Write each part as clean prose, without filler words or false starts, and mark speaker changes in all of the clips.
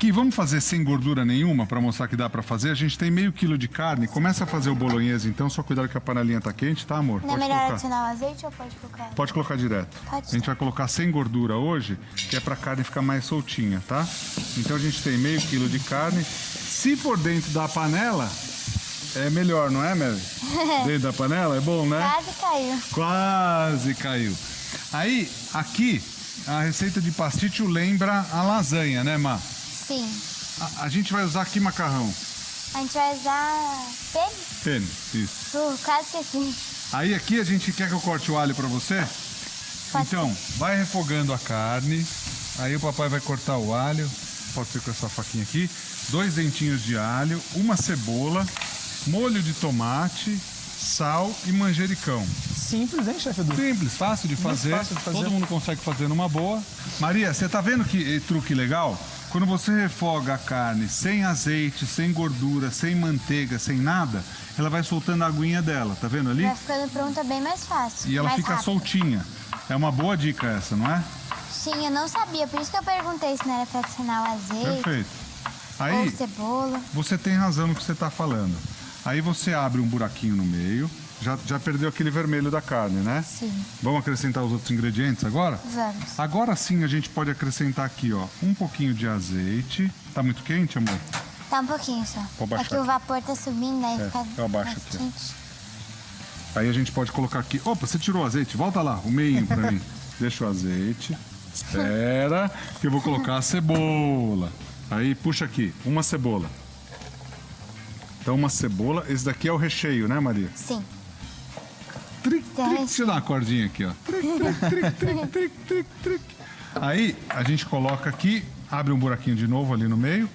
Speaker 1: Aqui, vamos fazer sem gordura nenhuma para mostrar que dá para fazer. A gente tem meio quilo de carne. Começa a fazer o bolonhesa, então. Só cuidado que a panelinha tá quente, tá, amor?
Speaker 2: Não é
Speaker 1: Pode
Speaker 2: melhor
Speaker 1: colocar.
Speaker 2: adicionar o azeite ou pode colocar?
Speaker 1: Pode colocar direto.
Speaker 2: Pode.
Speaker 1: A gente vai colocar sem gordura hoje, que é pra carne ficar mais soltinha, tá? Então a gente tem meio quilo de carne. Se for dentro da panela, é melhor, não é, Mary? Dentro da panela é bom, né?
Speaker 2: Quase caiu.
Speaker 1: Quase caiu. Aí, aqui, a receita de pastício lembra a lasanha, né, Má?
Speaker 2: Sim.
Speaker 1: A gente vai usar aqui macarrão.
Speaker 2: A gente vai usar pênis?
Speaker 1: Pênis, isso.
Speaker 2: Quase esqueci.
Speaker 1: Aí aqui a gente quer que eu corte o alho pra você?
Speaker 2: Pode
Speaker 1: Então, vai refogando a carne. Aí o papai vai cortar o alho. Pode ser com essa faquinha aqui. 2 dentinhos de alho, uma cebola, molho de tomate, sal e manjericão.
Speaker 3: Simples, hein, chefe Edu?
Speaker 1: Simples, fácil de fazer.
Speaker 3: fácil de fazer.
Speaker 1: Todo mundo consegue fazer numa boa. Maria, você tá vendo que truque legal? Quando você refoga a carne sem azeite, sem gordura, sem manteiga, sem nada, ela vai soltando a aguinha dela, tá vendo ali?
Speaker 2: Vai ficando pronta bem mais fácil.
Speaker 1: E ela
Speaker 2: mais
Speaker 1: fica
Speaker 2: rápido.
Speaker 1: soltinha. É uma boa dica essa, não é?
Speaker 2: Sim, eu não sabia. Por isso que eu perguntei se não era pra adicionar o azeite
Speaker 1: Perfeito.
Speaker 2: ou
Speaker 1: Aí,
Speaker 2: cebola.
Speaker 1: você tem razão no que você está falando. Aí você abre um buraquinho no meio. Já perdeu aquele vermelho da carne, né?
Speaker 2: Sim.
Speaker 1: Vamos acrescentar os outros ingredientes agora?
Speaker 2: Vamos.
Speaker 1: Agora sim a gente pode acrescentar aqui, ó, um pouquinho de azeite. Tá muito quente, amor?
Speaker 2: Tá um pouquinho só.
Speaker 1: Vou baixar
Speaker 2: É que o
Speaker 1: aqui.
Speaker 2: vapor tá subindo, aí
Speaker 1: É,
Speaker 2: fica
Speaker 1: eu abaixo
Speaker 2: mais
Speaker 1: aqui, ó.
Speaker 2: quente.
Speaker 1: Aí a gente pode colocar aqui. Opa, você tirou o azeite. Volta lá, o meinho pra mim. Deixa o azeite. Espera, que eu vou colocar a cebola. Aí puxa aqui, uma cebola. Então uma cebola. Esse daqui é o recheio, né, Maria?
Speaker 2: Sim.
Speaker 1: Tric, tric. Deixa eu dar uma cordinha aqui, ó. Tric, tric, tric, tric, tric, tric, tric. Aí a gente coloca aqui, abre um buraquinho de novo ali no meio.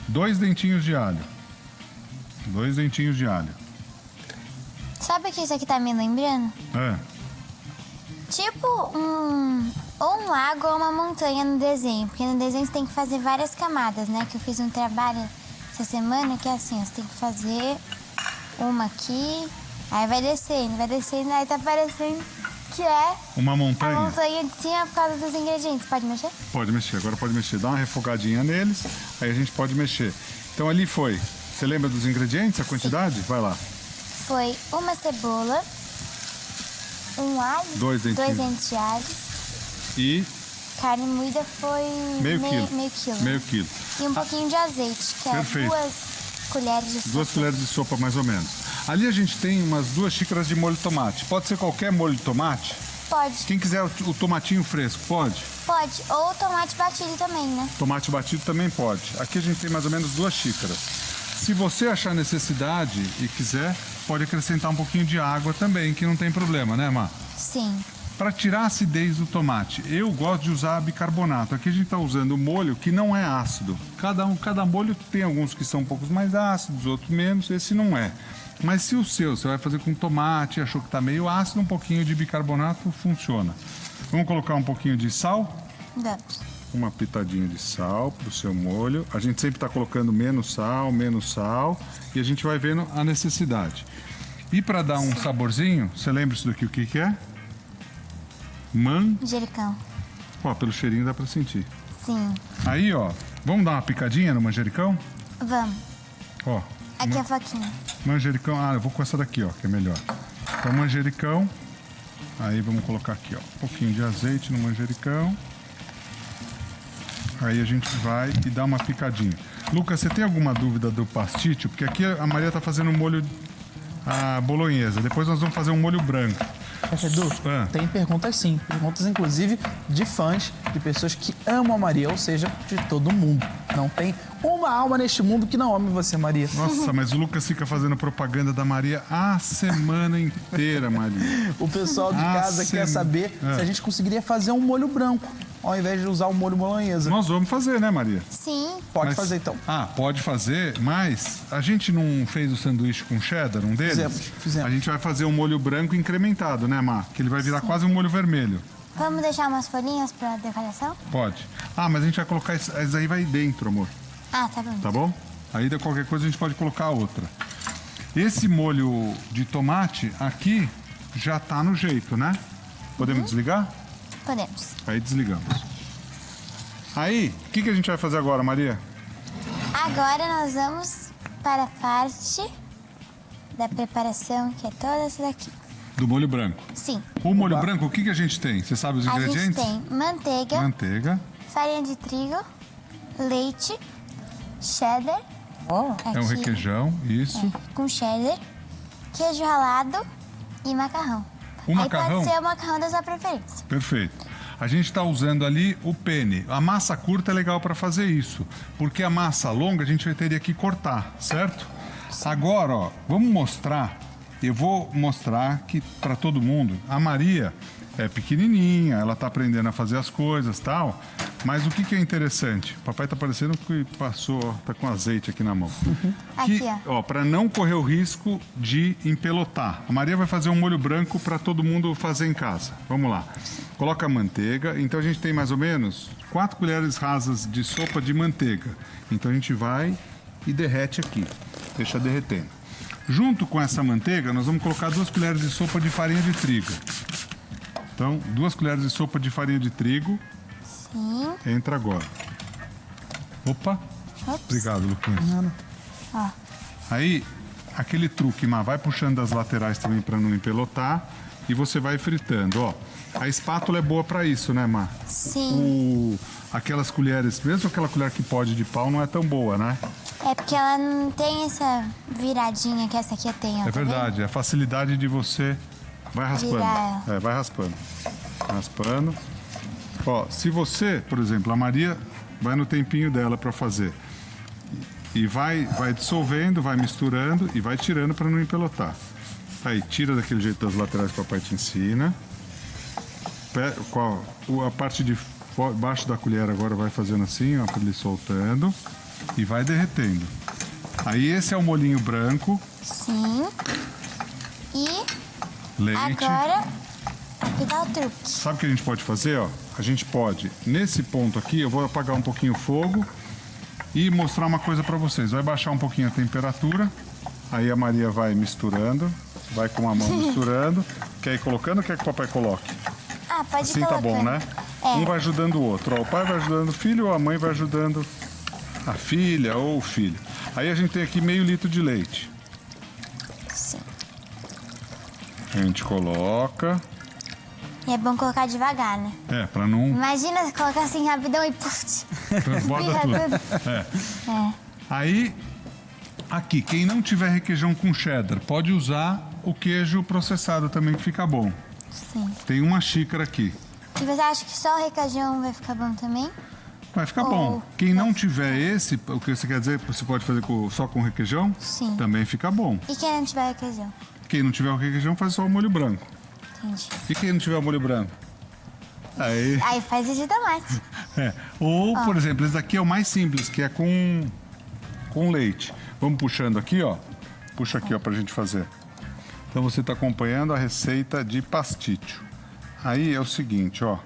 Speaker 1: 2 dentinhos de alho. 2 dentinhos de alho.
Speaker 2: Sabe o que isso aqui tá me lembrando?
Speaker 1: É.
Speaker 2: Tipo ou um lago ou uma montanha no desenho. Porque no desenho você tem que fazer várias camadas, né? Que eu fiz um trabalho essa semana que é assim, ó, você tem que fazer uma aqui, aí vai descendo, aí tá parecendo que é
Speaker 1: Uma
Speaker 2: a
Speaker 1: montanha.
Speaker 2: montanha de cima por causa dos ingredientes. Pode mexer?
Speaker 1: Pode mexer, agora pode mexer. Dá uma refogadinha neles, aí a gente pode mexer. Então ali foi. Você lembra dos ingredientes, a quantidade? Vai lá.
Speaker 2: Foi uma cebola, um alho,
Speaker 1: 2 dentinhos.
Speaker 2: dentes de alho,
Speaker 1: E
Speaker 2: carne moída foi
Speaker 1: meio quilo.
Speaker 2: meio quilo.
Speaker 1: Meio quilo.
Speaker 2: E um pouquinho de azeite, que é
Speaker 1: Perfeito.
Speaker 2: 2 colheres de sopa.
Speaker 1: 2 colheres de sopa, mais ou menos. Ali a gente tem umas 2 xícaras de molho de tomate. Pode ser qualquer molho de tomate?
Speaker 2: Pode,
Speaker 1: Quem quiser o tomatinho fresco, pode?
Speaker 2: pode. Ou tomate batido também, né?
Speaker 1: Tomate batido também pode. Aqui a gente tem mais ou menos 2 xícaras. Se você achar necessidade e quiser, pode acrescentar um pouquinho de água também, que não tem problema, né, Má?
Speaker 2: Sim.
Speaker 1: Para tirar a acidez do tomate, eu gosto de usar bicarbonato. Aqui a gente está usando molho que não é ácido. Cada molho tem alguns que são um pouco mais ácidos, outros menos. Esse não é. Mas se o seu, você vai fazer com tomate, achou que está meio ácido, um pouquinho de bicarbonato funciona. Vamos colocar um pouquinho de sal.
Speaker 2: Vamos.
Speaker 1: Uma pitadinha de sal para o seu molho. A gente sempre está colocando menos sal. E a gente vai vendo a necessidade. E para dar um saborzinho, você lembra isso daqui o que é?
Speaker 2: Manjericão.
Speaker 1: Ó, pelo cheirinho dá para sentir.
Speaker 2: Sim.
Speaker 1: Aí, ó, vamos dar uma picadinha no manjericão?
Speaker 2: Vamos.
Speaker 1: Ó,
Speaker 2: Aqui a faquinha.
Speaker 1: manjericão. Ah, eu vou com essa daqui, ó, que é melhor. Então, manjericão. Aí vamos colocar aqui, ó, um pouquinho de azeite no manjericão. Aí a gente vai e dá uma picadinha. Lucas, você tem alguma dúvida do pastício? Porque aqui a Maria tá fazendo um molho bolonhesa. Depois nós vamos fazer um molho branco.
Speaker 3: Chefe Edu, tem perguntas sim. Perguntas, inclusive, de fãs, de pessoas que amam a Maria, ou seja, de todo mundo. Não tem uma alma neste mundo que não ame você, Maria.
Speaker 1: Nossa, mas o Lucas fica fazendo propaganda da Maria a semana inteira, Maria.
Speaker 3: O pessoal de casa quer saber se a gente conseguiria fazer um molho branco, ao invés de usar o molho bolonhesa.
Speaker 1: Nós vamos fazer, né, Maria?
Speaker 2: Sim.
Speaker 3: Pode fazer, então.
Speaker 1: Ah, pode fazer, mas a gente não fez o sanduíche com cheddar, um deles?
Speaker 3: Fizemos.
Speaker 1: A gente vai fazer um molho branco incrementado, né, Má? Que ele vai virar quase um molho vermelho.
Speaker 2: Vamos deixar umas folhinhas pra decoração?
Speaker 1: Pode. Ah, mas a gente vai colocar isso aí vai dentro, amor.
Speaker 2: Ah, tá bom.
Speaker 1: Tá bom? Aí de qualquer coisa a gente pode colocar outra. Esse molho de tomate aqui já tá no jeito, né? Podemos desligar?
Speaker 2: Podemos.
Speaker 1: Aí desligamos. Aí, o que a gente vai fazer agora, Maria?
Speaker 2: Agora nós vamos para a parte da preparação, que é toda essa daqui.
Speaker 1: Do molho branco.
Speaker 2: Sim.
Speaker 1: O molho branco, o que a gente tem? Você sabe os
Speaker 2: A gente
Speaker 1: ingredientes?
Speaker 2: tem manteiga,
Speaker 1: Manteiga.
Speaker 2: farinha de trigo, leite, cheddar.
Speaker 3: Ó,
Speaker 1: É um
Speaker 2: aqui,
Speaker 1: requeijão, isso.
Speaker 2: com cheddar, queijo ralado e macarrão.
Speaker 1: O macarrão?
Speaker 2: Aí pode ser o macarrão da sua preferência.
Speaker 1: Perfeito. A gente está usando ali o penne. A massa curta é legal para fazer isso, porque a massa longa a gente teria que cortar, certo? Agora, ó, vamos mostrar. Eu vou mostrar que para todo mundo, a Maria é pequenininha, ela está aprendendo a fazer as coisas, tal. Mas o que é interessante? Papai tá parecendo que passou, ó, tá com azeite aqui na mão.
Speaker 2: Aqui,
Speaker 1: ó, para não correr o risco de empelotar. A Maria vai fazer um molho branco para todo mundo fazer em casa. Vamos lá. Coloca a manteiga. Então a gente tem mais ou menos 4 colheres rasas de sopa de manteiga. Então a gente vai e derrete aqui. Deixa derretendo. Junto com essa manteiga, nós vamos colocar 2 colheres de sopa de farinha de trigo. Então, 2 colheres de sopa de farinha de trigo.
Speaker 2: Sim.
Speaker 1: Entra agora. Opa.
Speaker 2: Ops.
Speaker 1: Obrigado, Luquinhas.
Speaker 2: Ó.
Speaker 1: Aí, aquele truque, Má, vai puxando das laterais também para não empelotar e você vai fritando, ó. A espátula é boa para isso, né, Má?
Speaker 2: Sim.
Speaker 1: Aquelas colheres, mesmo aquela colher que pode de pau, não é tão boa, né?
Speaker 2: É porque ela não tem essa viradinha que essa aqui tem, ó.
Speaker 1: É
Speaker 2: tá
Speaker 1: verdade, é a facilidade de você... Vai raspando.
Speaker 2: Virar ela.
Speaker 1: Vai raspando. Raspando. Ó, se você, por exemplo, a Maria vai no tempinho dela para fazer. E vai dissolvendo, vai misturando e vai tirando para não empelotar. Aí, tira daquele jeito das laterais que o papai te ensina. A parte de baixo da colher agora vai fazendo assim, ó, para ele soltando. E vai derretendo. Aí esse é o molhinho branco.
Speaker 2: Sim. E
Speaker 1: Leite.
Speaker 2: agora, aqui tá o truque.
Speaker 1: Sabe o que a gente pode fazer, ó? A gente pode, nesse ponto aqui, eu vou apagar um pouquinho o fogo e mostrar uma coisa para vocês. Vai baixar um pouquinho a temperatura. Aí a Maria vai misturando, vai com a mão misturando. Quer ir colocando ou quer que o papai coloque?
Speaker 2: Ah, pode
Speaker 1: Assim tá bom, né?
Speaker 2: É.
Speaker 1: Um vai ajudando o outro. Ó, o pai vai ajudando o filho ou a mãe vai ajudando a filha ou o filho. Aí a gente tem aqui meio litro de leite.
Speaker 2: Sim.
Speaker 1: A gente coloca.
Speaker 2: E é bom colocar devagar, né?
Speaker 1: É, pra não...
Speaker 2: Imagina se colocar assim rapidão e puf.
Speaker 1: Transborda
Speaker 2: Espirra
Speaker 1: tudo. É.
Speaker 2: É.
Speaker 1: Aí, aqui, quem não tiver requeijão com cheddar, pode usar o queijo processado também, que fica bom.
Speaker 2: Sim.
Speaker 1: Tem uma xícara aqui.
Speaker 2: E você acha que só o requeijão vai ficar bom também?
Speaker 1: Vai ficar bom. Quem não tiver esse, o que você quer dizer, você pode fazer só com requeijão?
Speaker 2: Sim.
Speaker 1: Também fica bom.
Speaker 2: E quem não tiver requeijão?
Speaker 1: Quem não tiver o requeijão, faz só o molho branco.
Speaker 2: Entendi.
Speaker 1: E quem não tiver o molho branco? Aí...
Speaker 2: Aí faz o de tomate.
Speaker 1: É. Ou, por exemplo, esse daqui é o mais simples, que é com leite. Vamos puxando aqui, ó. Puxa aqui, ó, pra gente fazer. Então você está acompanhando a receita de pastício. Aí é o seguinte, ó.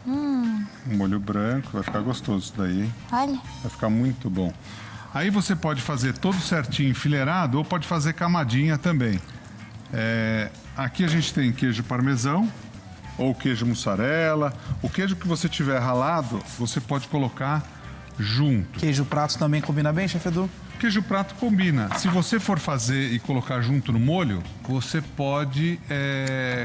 Speaker 1: Um molho branco, vai ficar gostoso isso daí, hein?
Speaker 2: Olha.
Speaker 1: Vai ficar muito bom. Aí você pode fazer todo certinho enfileirado ou pode fazer camadinha também. Aqui a gente tem queijo parmesão ou queijo mussarela. O queijo que você tiver ralado, você pode colocar junto.
Speaker 3: queijo prato também combina bem, chefe Edu?
Speaker 1: Queijo prato combina. Se você for fazer e colocar junto no molho, você pode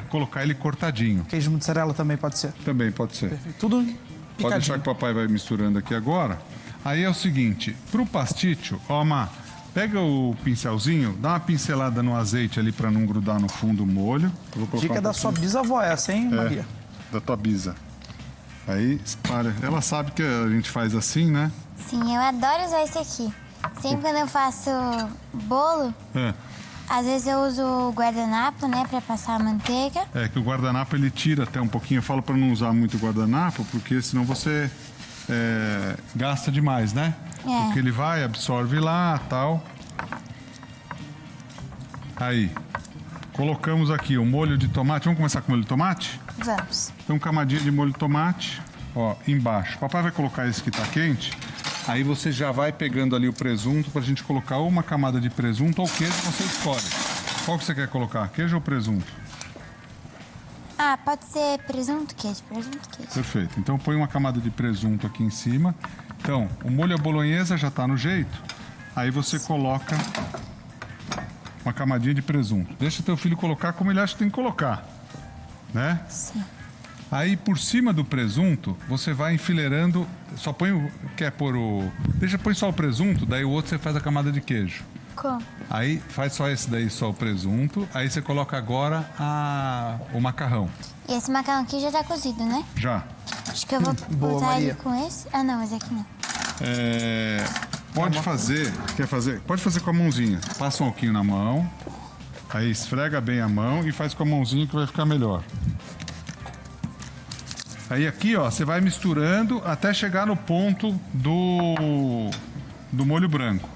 Speaker 1: colocar ele cortadinho.
Speaker 3: Queijo mussarela também pode ser.
Speaker 1: Também pode ser.
Speaker 3: Tudo
Speaker 1: Pode deixar
Speaker 3: picadinho.
Speaker 1: que o papai vai misturando aqui agora. Aí é o seguinte, pro pastício, ó, Má, pega o pincelzinho, dá uma pincelada no azeite ali para não grudar no fundo o molho. Eu vou colocar
Speaker 3: Dica da sua bisavó essa, hein, Maria?
Speaker 1: Da tua bisa. Aí espalha. Ela sabe que a gente faz assim, né?
Speaker 2: Sim, eu adoro usar esse aqui. Sempre quando eu faço bolo, às vezes eu uso o guardanapo, né, pra passar a manteiga.
Speaker 1: É que o guardanapo ele tira até um pouquinho. Eu falo para não usar muito guardanapo, porque senão você gasta demais, né?
Speaker 2: É.
Speaker 1: Porque ele vai, absorve lá, tal. Aí, colocamos aqui o molho de tomate. Vamos começar com o molho de tomate?
Speaker 2: Vamos.
Speaker 1: Então, camadinha de molho de tomate, ó, embaixo. Papai vai colocar esse que tá quente. Aí você já vai pegando ali o presunto pra gente colocar ou uma camada de presunto ou queijo, você escolhe. Qual que você quer colocar, queijo ou presunto?
Speaker 2: Ah, pode ser presunto, queijo, presunto, queijo.
Speaker 1: Perfeito. Então põe uma camada de presunto aqui em cima Então, o molho à bolonhesa já tá no jeito. Aí você coloca uma camadinha de presunto. Deixa teu filho colocar como ele acha que tem que colocar, né?
Speaker 2: Sim.
Speaker 1: Aí por cima do presunto, você vai enfileirando, só põe o... Quer pôr o... põe só o presunto, daí o outro você faz a camada de queijo.
Speaker 2: Como?
Speaker 1: Aí faz só esse daí, só o presunto. Aí você coloca agora o macarrão.
Speaker 2: E esse macarrão aqui já tá cozido, né?
Speaker 1: Já.
Speaker 2: Acho que eu vou
Speaker 3: Boa,
Speaker 2: botar
Speaker 3: Maria.
Speaker 2: ele com esse. Ah, não, esse aqui não.
Speaker 1: Pode fazer, quer fazer? Pode fazer com a mãozinha. Passa um alquinho na mão, aí esfrega bem a mão e faz com a mãozinha que vai ficar melhor. Aí aqui, ó, você vai misturando até chegar no ponto do molho branco.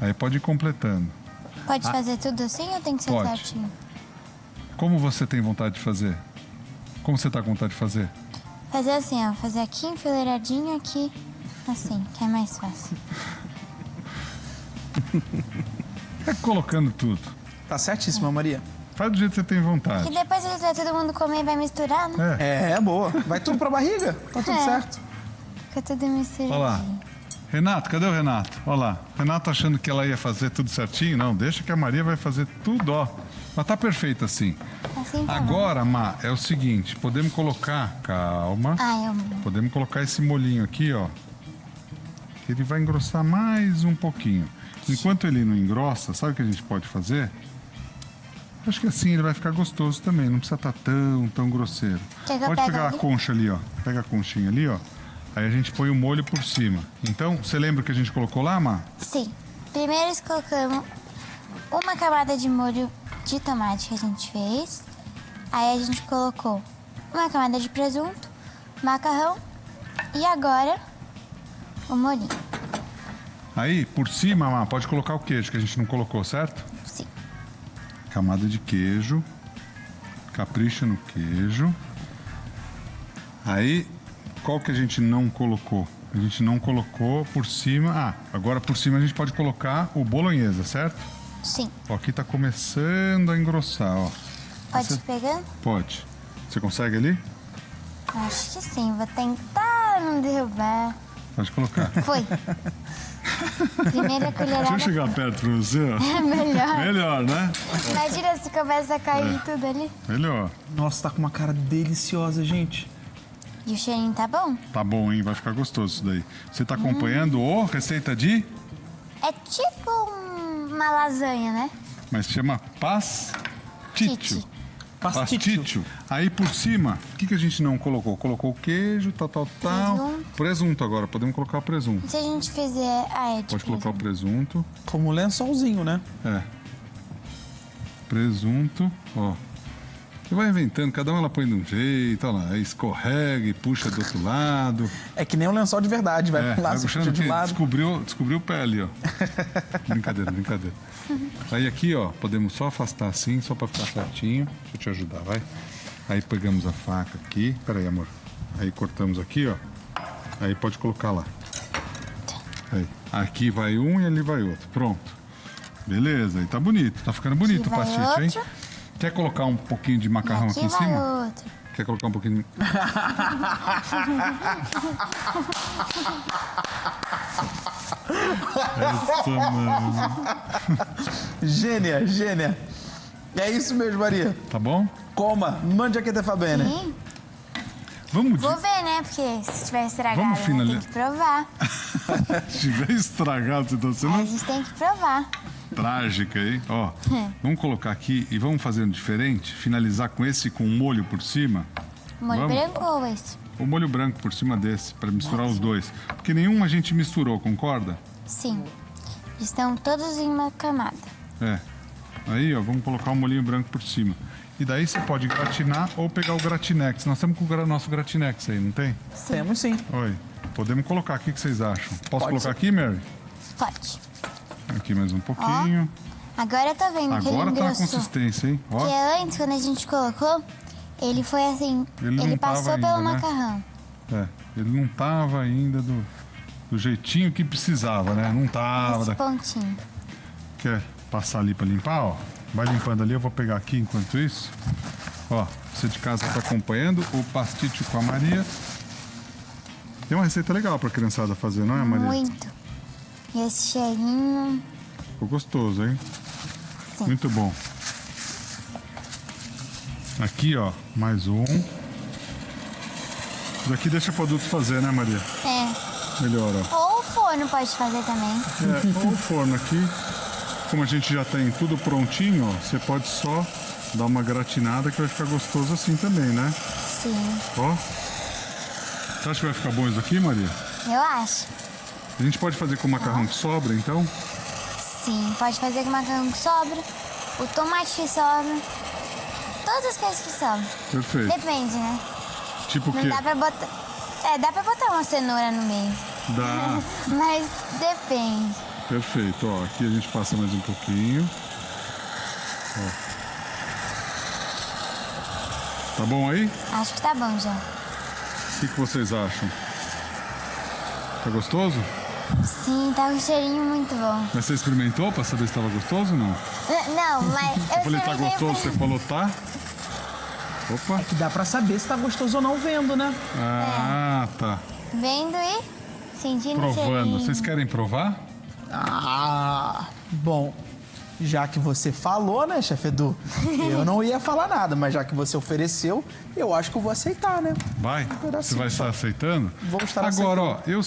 Speaker 1: Aí pode ir completando.
Speaker 2: Pode fazer tudo assim ou tem que ser
Speaker 1: Pode.
Speaker 2: certinho?
Speaker 1: Como você tem vontade de fazer? Como você tá com vontade de fazer?
Speaker 2: Fazer assim, ó. Fazer aqui, enfileiradinho aqui. Assim, que é mais fácil.
Speaker 1: É colocando tudo.
Speaker 3: Tá certíssima, Maria.
Speaker 1: Faz do jeito que você tem vontade.
Speaker 2: Que depois ele vai todo mundo comer e vai misturar, né?
Speaker 3: É, boa. Vai tudo pra barriga? Tá tudo
Speaker 2: É.
Speaker 3: certo.
Speaker 2: Fica tudo misturadinho.
Speaker 1: Olha lá. Renato, cadê o Renato? Olha lá. Renato achando que ela ia fazer tudo certinho. Não, deixa que a Maria vai fazer tudo, ó. Mas tá perfeito assim.
Speaker 2: Assim tá bom.
Speaker 1: Agora, Má, é o seguinte. Podemos colocar... Calma.
Speaker 2: Ah,
Speaker 1: Podemos colocar esse molhinho aqui, ó. Que ele vai engrossar mais um pouquinho. Enquanto ele não engrossa, sabe o que a gente pode fazer? Acho que assim ele vai ficar gostoso também. Não precisa estar tão grosseiro.
Speaker 2: Quer que eu
Speaker 1: Pode
Speaker 2: pegue
Speaker 1: pegar
Speaker 2: ali?
Speaker 1: a concha ali, ó. Pega a conchinha ali, ó. Aí a gente põe o molho por cima. Então, você lembra que a gente colocou lá, Má?
Speaker 2: Sim. Primeiro nós colocamos uma camada de molho de tomate que a gente fez. Aí a gente colocou uma camada de presunto, macarrão e agora o molhinho.
Speaker 1: Aí, por cima, Má, pode colocar o queijo, que a gente não colocou, certo?
Speaker 2: Sim.
Speaker 1: Camada de queijo. Capricha no queijo. Aí, qual que a gente não colocou? A gente não colocou por cima... Ah, agora por cima a gente pode colocar o bolonhesa, certo?
Speaker 2: Sim.
Speaker 1: Ó, aqui tá começando a engrossar, ó.
Speaker 2: Pode ir pegando?
Speaker 1: Pode. Você consegue ali?
Speaker 2: Acho que sim. Vou tentar não derrubar.
Speaker 1: Pode colocar.
Speaker 2: Foi. Primeira colherada.
Speaker 1: Deixa eu chegar perto pra você, ó.
Speaker 2: É melhor.
Speaker 1: Melhor, né?
Speaker 2: Imagina se começa a cair tudo ali.
Speaker 1: Melhor.
Speaker 3: Nossa, tá com uma cara deliciosa, gente.
Speaker 2: E o cheirinho tá bom?
Speaker 1: Tá bom, hein? Vai ficar gostoso isso daí. Você tá acompanhando o receita de...
Speaker 2: É tipo uma lasanha, né?
Speaker 1: Mas chama pasticho.
Speaker 2: Tite.
Speaker 1: Pasticho. Aí por cima, o que a gente não colocou? Colocou o queijo, tal.
Speaker 2: Presunto.
Speaker 1: Presunto agora, podemos colocar o presunto.
Speaker 2: Se a gente fizer... Ah, é
Speaker 1: Pode
Speaker 2: tipo...
Speaker 1: colocar o presunto.
Speaker 3: Como um lençolzinho, né?
Speaker 1: É. Presunto, ó. Você vai inventando, cada um ela põe de um jeito, olha lá, aí escorrega e puxa do outro lado.
Speaker 3: É que nem um lençol de verdade. Vai pra um lado,
Speaker 1: vai
Speaker 3: você
Speaker 1: puxando
Speaker 3: puxa de um lado.
Speaker 1: descobriu o pé ali, ó. Brincadeira. Aí aqui, ó, podemos só afastar assim, só pra ficar certinho. Deixa eu te ajudar, vai. Aí pegamos a faca aqui. Peraí, amor. Aí cortamos aqui, ó. Aí pode colocar lá. Aí. Aqui vai um e ali vai outro. Pronto. Beleza, aí tá bonito. Tá ficando bonito o
Speaker 2: vai
Speaker 1: pastiche, hein?
Speaker 2: outro.
Speaker 1: Quer colocar um pouquinho de
Speaker 2: E
Speaker 1: macarrão
Speaker 2: aqui
Speaker 1: aqui em
Speaker 2: vai
Speaker 1: cima?
Speaker 2: outro.
Speaker 1: Quer colocar um pouquinho de... Essa, mano.
Speaker 3: Gênia. É isso mesmo, Maria.
Speaker 1: Tá bom?
Speaker 3: Coma. Mande aqui, Fabene.
Speaker 2: Sim.
Speaker 1: Vamos
Speaker 2: Vou ver, né? Porque se tiver estragado,
Speaker 1: Vamos
Speaker 2: né,
Speaker 1: finalizar.
Speaker 2: tem que provar.
Speaker 1: Se tiver estragado, você tá
Speaker 2: Aí a
Speaker 1: sendo
Speaker 2: gente tem que provar.
Speaker 1: trágica, hein? Ó, vamos colocar aqui e vamos fazendo diferente. Finalizar com esse com molho por cima.
Speaker 2: Molho
Speaker 1: Vamos.
Speaker 2: branco ou esse?
Speaker 1: O molho branco por cima desse, para misturar os dois. Porque nenhum a gente misturou, concorda?
Speaker 2: Sim. Estão todos em uma camada.
Speaker 1: É. Aí, ó, vamos colocar o molhinho branco por cima. E daí você pode gratinar ou pegar o gratinex. Nós temos com o nosso gratinex aí, não tem?
Speaker 3: Temos sim.
Speaker 1: Oi. Podemos colocar aqui, o que vocês acham? Posso
Speaker 3: Pode
Speaker 1: colocar
Speaker 3: ser.
Speaker 1: aqui, Mary?
Speaker 2: Pode.
Speaker 1: Aqui mais um pouquinho.
Speaker 2: Agora eu tô vendo que ele
Speaker 1: Agora tá a
Speaker 2: engrossou.
Speaker 1: consistência, hein? Ó.
Speaker 2: Porque antes, quando a gente colocou, ele foi assim...
Speaker 1: Ele não
Speaker 2: Ele
Speaker 1: tava
Speaker 2: passou
Speaker 1: ainda,
Speaker 2: pelo
Speaker 1: né?
Speaker 2: macarrão.
Speaker 1: É, ele não tava ainda do jeitinho que precisava, né? Não tava.
Speaker 2: Esse pontinho.
Speaker 1: Quer passar ali pra limpar, ó? Vai limpando ali, eu vou pegar aqui enquanto isso. Ó, você de casa tá acompanhando o pastiche com a Maria. Tem uma receita legal pra criançada fazer, não é, Maria?
Speaker 2: Muito. E esse cheirinho.
Speaker 1: Ficou gostoso, hein?
Speaker 2: Sim.
Speaker 1: Muito bom. Aqui, ó, mais um. Daqui deixa pro adulto fazer, né, Maria?
Speaker 2: É.
Speaker 1: Melhor, ó.
Speaker 2: Ou o forno pode fazer também.
Speaker 1: Ou o forno aqui. Como a gente já tem tudo prontinho, ó, você pode só dar uma gratinada que vai ficar gostoso assim também, né?
Speaker 2: Sim.
Speaker 1: Ó. Você acha que vai ficar bom isso aqui, Maria?
Speaker 2: Eu acho.
Speaker 1: A gente pode fazer com o macarrão que sobra, então?
Speaker 2: Sim, pode fazer com o macarrão que sobra, o tomate que sobra, todas as coisas que sobram.
Speaker 1: Perfeito.
Speaker 2: Depende, né?
Speaker 1: Tipo o
Speaker 2: Não
Speaker 1: quê?
Speaker 2: dá pra botar. É, dá pra botar uma cenoura no meio.
Speaker 1: Dá.
Speaker 2: Mas depende.
Speaker 1: Perfeito. Ó, aqui a gente passa mais um pouquinho. Ó. Tá bom aí?
Speaker 2: Acho que tá bom já.
Speaker 1: O que vocês acham? Tá gostoso?
Speaker 2: Sim, tá com um cheirinho muito bom.
Speaker 1: Mas você experimentou pra saber se tava gostoso ou não?
Speaker 2: Não, mas
Speaker 1: Eu falei, tá
Speaker 2: experimentei
Speaker 1: gostoso, você falou tá? Opa.
Speaker 3: Que dá pra saber se tá gostoso ou não vendo, né?
Speaker 1: Ah, tá.
Speaker 2: vendo e sentindo o
Speaker 1: Provando.
Speaker 2: cheirinho.
Speaker 1: Vocês querem provar?
Speaker 3: Ah, bom. Já que você falou, né, chefe Edu? Eu não ia falar nada, mas já que você ofereceu, eu acho que eu vou aceitar, né?
Speaker 1: Vai?
Speaker 3: pedacinho
Speaker 1: Você vai estar aceitando?
Speaker 3: Vou estar
Speaker 1: Agora,
Speaker 3: aceitando.
Speaker 1: ó, eu